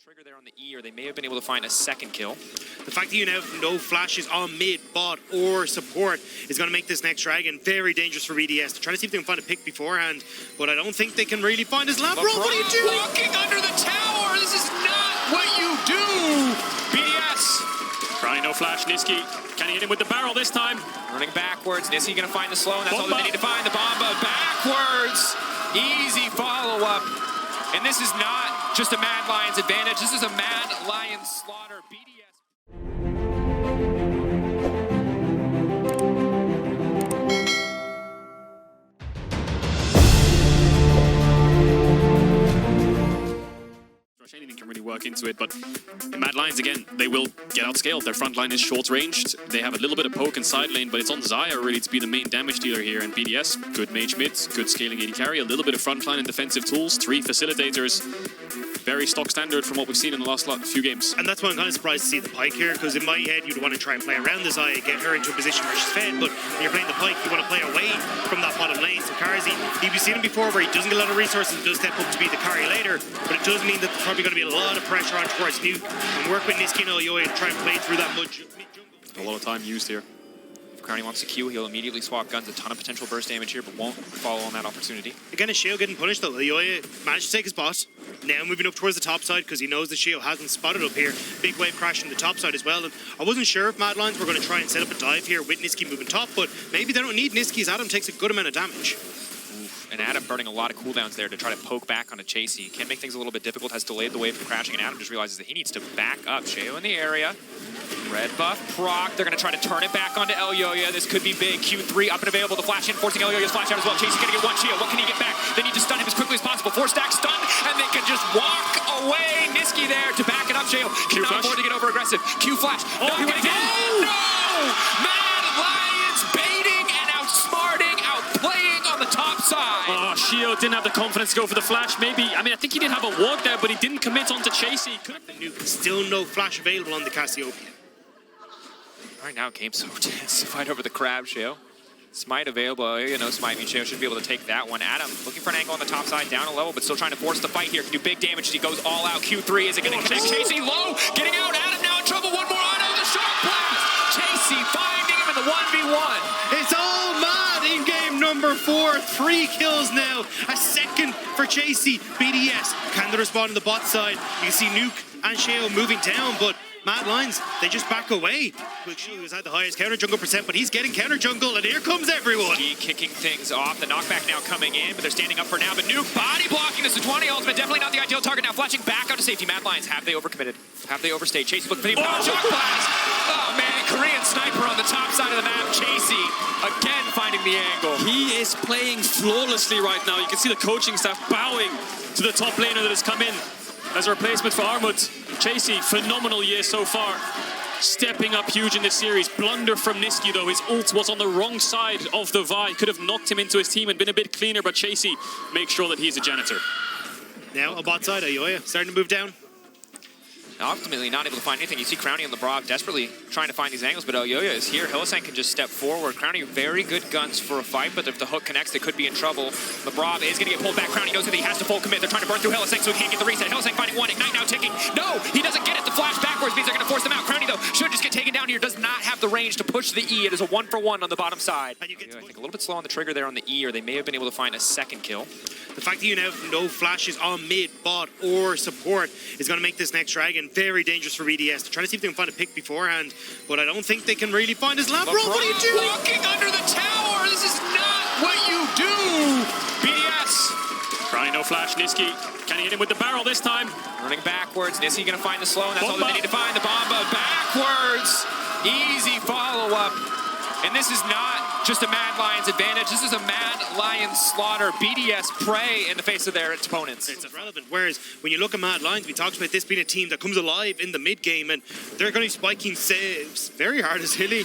Trigger there on the E, or they may have been able to find a second kill. The fact that you now have no flashes on mid, bot, or support is going to make this next dragon very dangerous for BDS. They're trying to see if they can find a pick beforehand, but I don't think they can really find his Labrov. What are you doing? Walking under the tower! This is not what you do! BDS! Crownie no flash, Nisqy. Can he hit him with the barrel this time? Running backwards, Nisqy gonna find the slow, and that's all that they need to find. The Bomba backwards! Easy follow-up. And this is not just a Mad Lions advantage, this is a Mad Lions slaughter. BDS. Anything can really work into it, but the Mad Lions, again, they will get outscaled. Their front line is short-ranged. They have a little bit of poke in side lane, but it's on Xayah really to be the main damage dealer here. And BDS, good mage mid, good scaling AD carry, a little bit of front line and defensive tools, 3 facilitators. Very stock standard from what we've seen in the last few games. And that's why I'm kind of surprised to see the Pike here, because in my head you'd want to try and play around the Xayah, get her into a position where she's fed, but when you're playing the Pike, you want to play away from that bottom lane. So Carzzy, you've seen him before where he doesn't get a lot of resources and does step up to be the carry later, but it does mean that there's probably going to be a lot of pressure on towards Nuc and work with Nisqy and Elyoya to try and play through that mid-jungle. A lot of time used here. If Crownie wants to Q, he'll immediately swap guns. A ton of potential burst damage here, but won't follow on that opportunity. Again, is Sheo getting punished though? Elyoya managed to take his bot. Now moving up towards the top side because he knows that Sheo hasn't spotted up here. Big wave crashing the top side as well. And I wasn't sure if Mad Lions were going to try and set up a dive here with Nisqy moving top, but maybe they don't need Nisqy as Adam takes a good amount of damage. And Adam burning a lot of cooldowns there to try to poke back on a Chasy. Can make things a little bit difficult, has delayed the wave from crashing, and Adam just realizes that he needs to back up. Sheo in the area. Red buff proc. They're going to try to turn it back onto Elyoya. This could be big. Q3 up and available. The flash in, forcing Elyoya's flash out as well. Chasy's going to get one shield. What can he get back? They need to stun him as quickly as possible. 4 stack stun, and they can just walk away. Nisqy there to back it up. Sheo cannot afford to get over aggressive. Q flash. Oh, he went again. No! Mad Lions baiting and outsmarting, outplaying on the top side. Oh, Sheo didn't have the confidence to go for the flash. Maybe, I mean, I think he did have a walk there, but he didn't commit onto Chasy. Still no flash available on the Cassiopeia. Right now, game's so tense to fight over the crab, Sheo. Smite available, you know, Smite means Sheo should be able to take that one. Adam looking for an angle on the top side, down a level, but still trying to force the fight here. Can do big damage as he goes all out. Q3, is it going to connect? Chasy low, getting out. Adam now in trouble. One more auto, the sharp blast. Chasy finding him in the 1v1. It's all mad in game number 4. 3 kills now. A second for Chasy. BDS can they respond on the bot side? You can see Nuc and Sheo moving down, but Mad Lions, they just back away. Sheo has had the highest counter jungle percent, but he's getting counter jungle, and here comes everyone. Kicking things off. The knockback now coming in, but they're standing up for now. But Nuc body blocking the Sejuvani ultimate. Definitely not the ideal target. Now flashing back out to safety. Mad Lions, have they overcommitted? Have they overstayed? Chasy looking for the shock blast. Oh man, Korean sniper on the top side of the map. Chasy again finding the angle. He is playing flawlessly right now. You can see the coaching staff bowing to the top laner that has come in as a replacement for Armut. Chasy, phenomenal year so far. Stepping up huge in this series. Blunder from Nisqy though. His ult was on the wrong side of the Vi. Could have knocked him into his team and been a bit cleaner, but Chasy makes sure that he's a janitor. Now a bot side, Elyoya starting to move down. Ultimately not able to find anything. You see Crownie and Labrov desperately trying to find these angles, but Elyoya is here. Hylissang can just step forward. Crownie, very good guns for a fight, but if the hook connects, they could be in trouble. Labrov is going to get pulled back. Crownie knows that he has to full commit. They're trying to burn through Hylissang, so he can't get the reset. Hylissang finding one. Ignite now ticking. No, he doesn't get it. The flash backwards means they're going to force them out. Crownie, though, should just get taken down here. Does not have the range to push the E. It is a 1-for-1 on the bottom side. I think a little bit slow on the trigger there on the E, or they may have been able to find a second kill. The fact that you now have no flashes on mid, bot, or support is going to make this next dragon very dangerous for BDS. They're trying to see if they can find a pick beforehand, but I don't think they can really find his Labrov. What are you doing? Walking under the tower! This is not what you do! BDS! Crownie no flash, Nisqy. Can he hit him with the barrel this time? Running backwards, Nisqy going to find the slow, and that's all that they need to find. The Bomba backwards! Easy follow-up. And this is not just a Mad Lions advantage, this is a Mad Lions slaughter. BDS prey in the face of their opponents. It's irrelevant. Whereas when you look at Mad Lions, we talked about this being a team that comes alive in the mid game, and they're going to be spiking saves very hard as Hilly.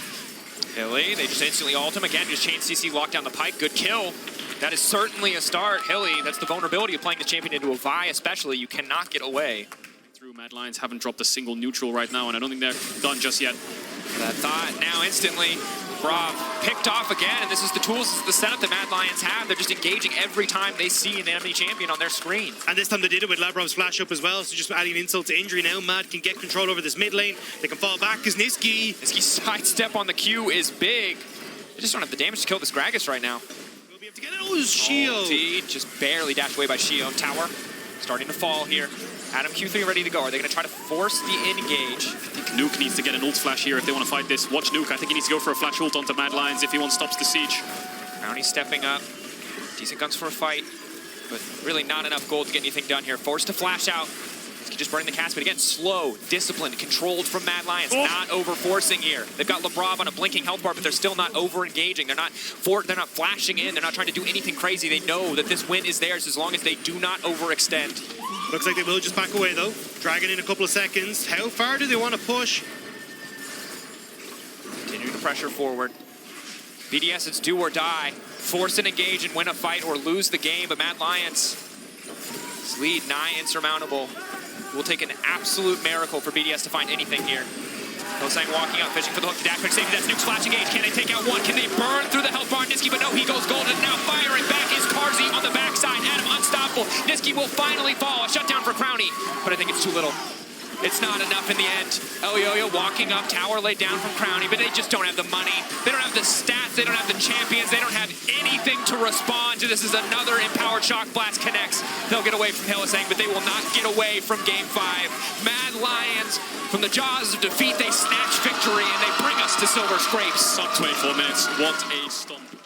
Hilly, they just instantly ult him again, just chain CC, lock down the Pike, good kill. That is certainly a start. Hilly, that's the vulnerability of playing the champion into a Vi especially. You cannot get away. Through Mad Lions haven't dropped a single neutral right now, and I don't think they're done just yet. That thought now instantly. Labrov picked off again, and this is the tools, this is the setup that Mad Lions have. They're just engaging every time they see an enemy champion on their screen. And this time they did it with Labrov's flash up as well, so just adding insult to injury now. Mad can get control over this mid lane. They can fall back because Nisqy's sidestep on the Q is big. They just don't have the damage to kill this Gragas right now. will be able to get it. Oh, Sheo. Ulti just barely dashed away by Sheo. Tower starting to fall here. Adam Q3 ready to go. Are they going to try to force the engage? I think Nuc needs to get an ult flash here if they want to fight this. Watch Nuc. I think he needs to go for a flash ult onto Mad Lions if he wants to stop the siege. Crownie stepping up. Decent guns for a fight, but really not enough gold to get anything done here. Forced to flash out. Just burning the cast, but again, slow, disciplined, controlled from Mad Lions. Not over-forcing here. They've got Labrov on a blinking health bar, but they're still not over-engaging. They're not flashing in. They're not trying to do anything crazy. They know that this win is theirs as long as they do not overextend. Looks like they will just back away, though. Dragon in a couple of seconds. How far do they want to push? Continue to pressure forward. BDS, it's do or die. Force and engage and win a fight or lose the game, but Mad Lions, this lead nigh insurmountable. It will take an absolute miracle for BDS to find anything here. Hylissang walking up, fishing for the hook to dash back safety. That's Nuc's flash engage. Can they take out one? Can they burn through the health bar on Nisqy? But no, he goes golden. Now firing back is Carzzy on the backside. Adam unstoppable. Nisqy will finally fall. A shutdown for Crownie, but I think it's too little. It's not enough in the end. Elyoya walking up, tower laid down from Crownie, but they just don't have the money. They don't have the stats, they don't have the champions, they don't have anything to respond to. This is another empowered shock blast connects. They'll get away from Hylissang, but they will not get away from game 5. Mad Lions, from the jaws of defeat, they snatch victory and they bring us to Silver Scrapes. Sub 24 minutes. What a stomp.